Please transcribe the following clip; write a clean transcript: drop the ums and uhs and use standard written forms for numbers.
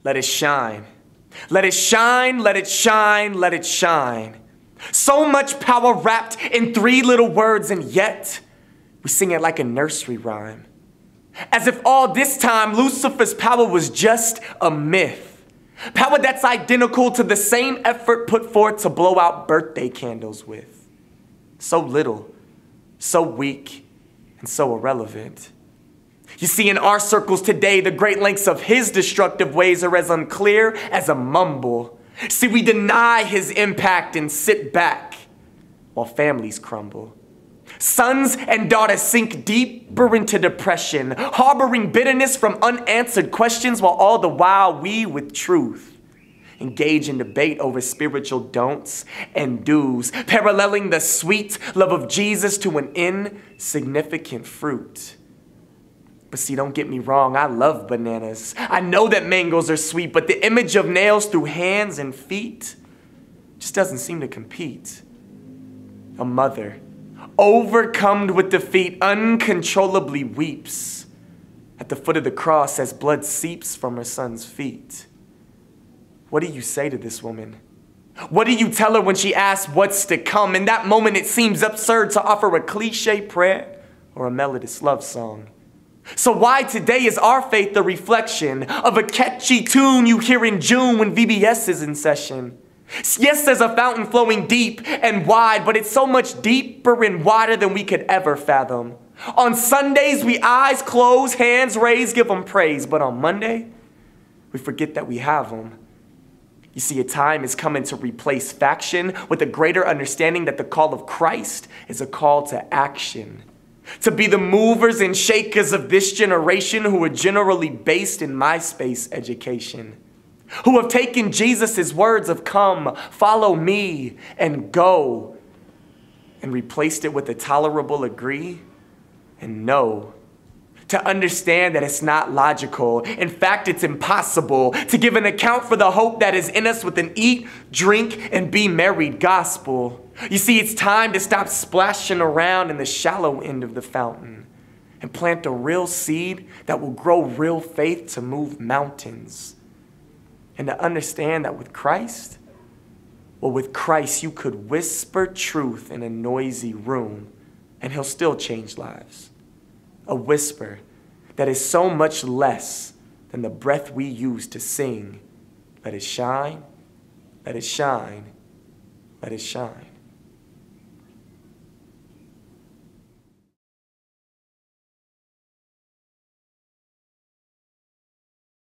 Let it shine. Let it shine, let it shine, let it shine. So much power wrapped in 3 little words, and yet we sing it like a nursery rhyme. As if all this time Lucifer's power was just a myth. Power that's identical to the same effort put forth to blow out birthday candles with. So little, so weak, and so irrelevant. You see, in our circles today, the great lengths of his destructive ways are as unclear as a mumble. See, we deny his impact and sit back while families crumble. Sons and daughters sink deeper into depression, harboring bitterness from unanswered questions, while all the while we, with truth, engage in debate over spiritual don'ts and do's, paralleling the sweet love of Jesus to an insignificant fruit. But see, don't get me wrong, I love bananas. I know that mangoes are sweet, but the image of nails through hands and feet just doesn't seem to compete. A mother, overcome with defeat, uncontrollably weeps at the foot of the cross as blood seeps from her son's feet. What do you say to this woman? What do you tell her when she asks what's to come? In that moment, it seems absurd to offer a cliche prayer or a melodious love song. So why today is our faith the reflection of a catchy tune you hear in June when VBS is in session? Yes, there's a fountain flowing deep and wide, but it's so much deeper and wider than we could ever fathom. On Sundays, we eyes closed, hands raised, give them praise. But on Monday, we forget that we have them. You see, a time is coming to replace faction with a greater understanding that the call of Christ is a call to action. To be the movers and shakers of this generation who are generally based in MySpace education. Who have taken Jesus' words of come, follow me, and go, and replaced it with a tolerable agree and no. To understand that it's not logical. In fact, it's impossible to give an account for the hope that is in us with an eat, drink, and be married gospel. You see, it's time to stop splashing around in the shallow end of the fountain and plant a real seed that will grow real faith to move mountains. And to understand that with Christ, well, with Christ, you could whisper truth in a noisy room and he'll still change lives. A whisper that is so much less than the breath we use to sing. Let it shine, let it shine, let it shine.